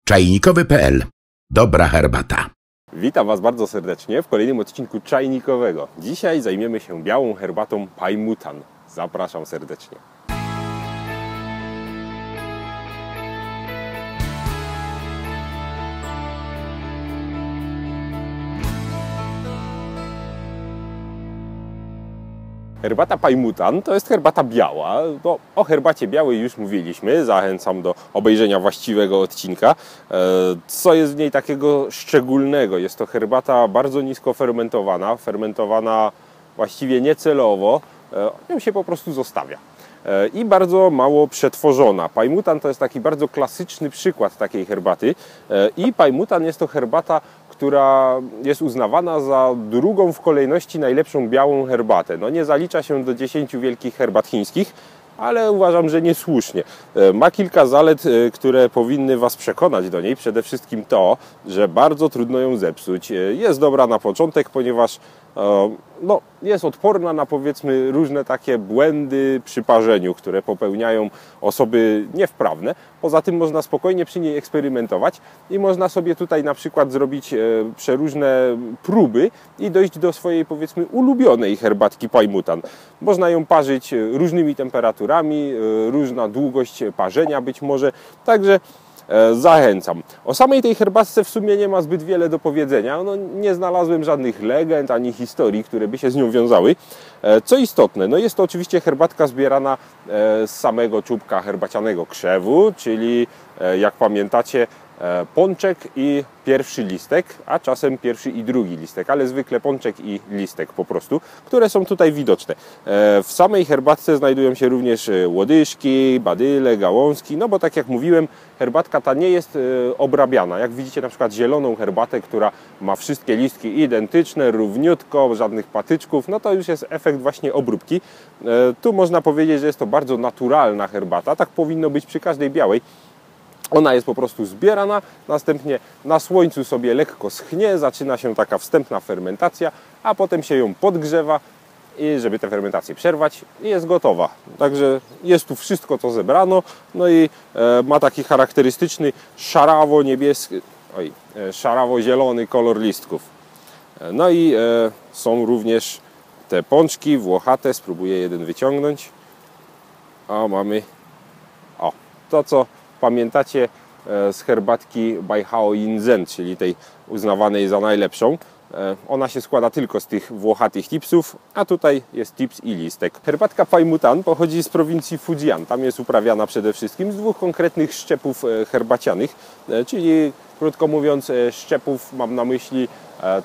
Czajnikowy.pl. Dobra herbata. Witam Was bardzo serdecznie w kolejnym odcinku Czajnikowego. Dzisiaj zajmiemy się białą herbatą Pajmutan. Zapraszam serdecznie. Herbata Pajmutan to jest herbata biała. O herbacie białej już mówiliśmy. Zachęcam do obejrzenia właściwego odcinka. Co jest w niej takiego szczególnego? Jest to herbata bardzo nisko fermentowana, właściwie niecelowo. Ją się po prostu zostawia. I bardzo mało przetworzona. Pajmutan to jest taki bardzo klasyczny przykład takiej herbaty. I Pajmutan jest to herbata, która jest uznawana za drugą w kolejności najlepszą białą herbatę. No nie zalicza się do 10 wielkich herbat chińskich, ale uważam, że niesłusznie. Ma kilka zalet, które powinny Was przekonać do niej. Przede wszystkim to, że bardzo trudno ją zepsuć. Jest dobra na początek, ponieważ jest odporna na, powiedzmy, różne takie błędy przy parzeniu, które popełniają osoby niewprawne. Poza tym można spokojnie przy niej eksperymentować i można sobie tutaj na przykład zrobić przeróżne próby i dojść do swojej, powiedzmy, ulubionej herbatki Pajmutan. Można ją parzyć różnymi temperaturami, różna długość parzenia być może, także zachęcam. O samej tej herbatce w sumie nie ma zbyt wiele do powiedzenia. Nie znalazłem żadnych legend ani historii, które by się z nią wiązały. Co istotne, jest to oczywiście herbatka zbierana z samego czubka herbacianego krzewu, czyli jak pamiętacie, pączek i pierwszy listek, a czasem pierwszy i drugi listek, ale zwykle pączek i listek po prostu, które są tutaj widoczne. W samej herbatce znajdują się również łodyżki, badyle, gałązki, bo tak jak mówiłem, herbatka ta nie jest obrabiana. Jak widzicie na przykład zieloną herbatę, która ma wszystkie listki identyczne, równiutko, żadnych patyczków, to już jest efekt właśnie obróbki. Tu można powiedzieć, że jest to bardzo naturalna herbata, tak powinno być przy każdej białej. Ona jest po prostu zbierana, następnie na słońcu sobie lekko schnie, zaczyna się taka wstępna fermentacja, a potem się ją podgrzewa, żeby tę fermentację przerwać, i jest gotowa. Także jest tu wszystko, co zebrano, i ma taki charakterystyczny szarawo-zielony kolor listków. I są również te pączki włochate, spróbuję jeden wyciągnąć. Mamy to, co pamiętacie z herbatki Baihao Yinzhen, czyli tej uznawanej za najlepszą. Ona się składa tylko z tych włochatych tipsów, a tutaj jest tips i listek. Herbatka Pajmutan pochodzi z prowincji Fujian. Tam jest uprawiana przede wszystkim z dwóch konkretnych szczepów herbacianych, czyli krótko mówiąc szczepów, mam na myśli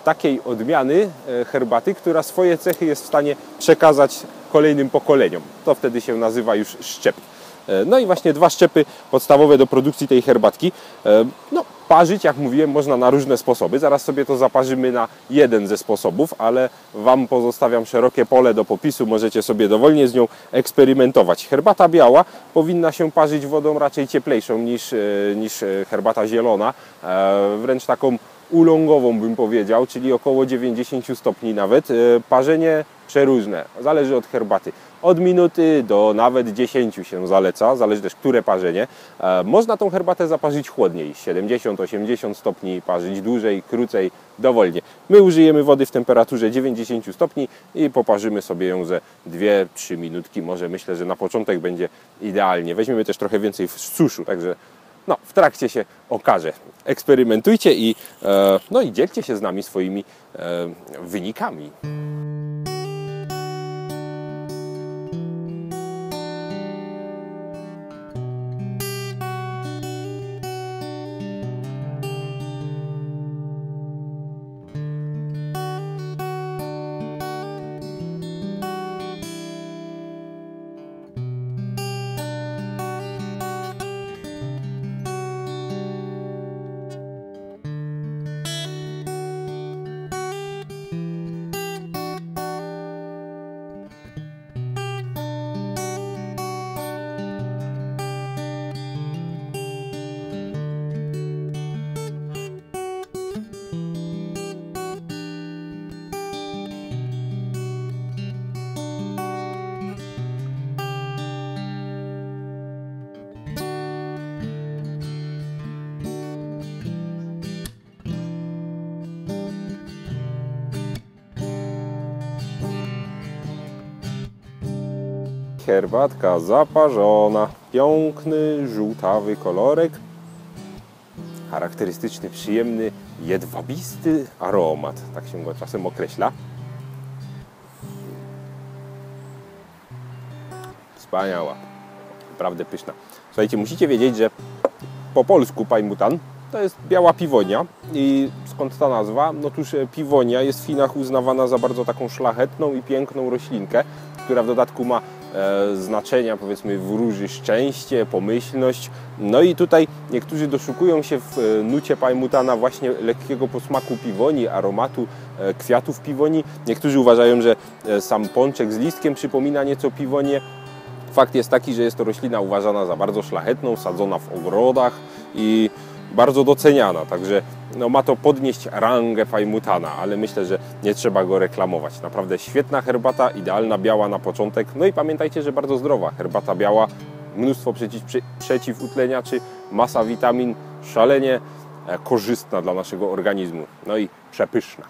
takiej odmiany herbaty, która swoje cechy jest w stanie przekazać kolejnym pokoleniom. To wtedy się nazywa już szczep. I właśnie dwa szczepy podstawowe do produkcji tej herbatki. Parzyć, jak mówiłem, można na różne sposoby. Zaraz sobie to zaparzymy na jeden ze sposobów, ale Wam pozostawiam szerokie pole do popisu. Możecie sobie dowolnie z nią eksperymentować. Herbata biała powinna się parzyć wodą raczej cieplejszą niż herbata zielona. Wręcz taką ulongową bym powiedział, czyli około 90 stopni nawet. Parzenie przeróżne, zależy od herbaty. Od minuty do nawet 10 się zaleca, zależy też które parzenie. Można tą herbatę zaparzyć chłodniej, 70-80 stopni, parzyć dłużej, krócej, dowolnie. My użyjemy wody w temperaturze 90 stopni i poparzymy sobie ją ze 2-3 minutki. Może myślę, że na początek będzie idealnie. Weźmiemy też trochę więcej suszu, także w trakcie się okaże. Eksperymentujcie i dzielcie się z nami swoimi wynikami. herbatka zaparzona. Piękny, żółtawy kolorek. Charakterystyczny, przyjemny, jedwabisty aromat. Tak się go czasem określa. Wspaniała. Naprawdę pyszna. Słuchajcie, musicie wiedzieć, że po polsku pajmutan to jest biała piwonia. I skąd ta nazwa? No otóż piwonia jest w Chinach uznawana za bardzo taką szlachetną i piękną roślinkę, która w dodatku ma znaczenia, powiedzmy, wróży szczęście, pomyślność. No i tutaj niektórzy doszukują się w nucie pajmutana właśnie lekkiego posmaku piwoni, aromatu kwiatów piwoni. Niektórzy uważają, że sam pączek z listkiem przypomina nieco piwonię. Fakt jest taki, że jest to roślina uważana za bardzo szlachetną, sadzona w ogrodach i bardzo doceniana, także no, ma to podnieść rangę pajmutana, ale myślę, że nie trzeba go reklamować. Naprawdę świetna herbata, idealna biała na początek. No i pamiętajcie, że bardzo zdrowa. Herbata biała, mnóstwo przeciwutleniaczy, masa witamin, szalenie korzystna dla naszego organizmu. No i przepyszna.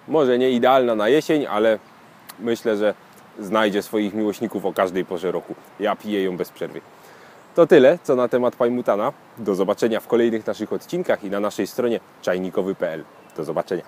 Może nie idealna na jesień, ale myślę, że znajdzie swoich miłośników o każdej porze roku. Ja piję ją bez przerwy. To tyle, co na temat pajmutana. Do zobaczenia w kolejnych naszych odcinkach i na naszej stronie czajnikowy.pl. Do zobaczenia.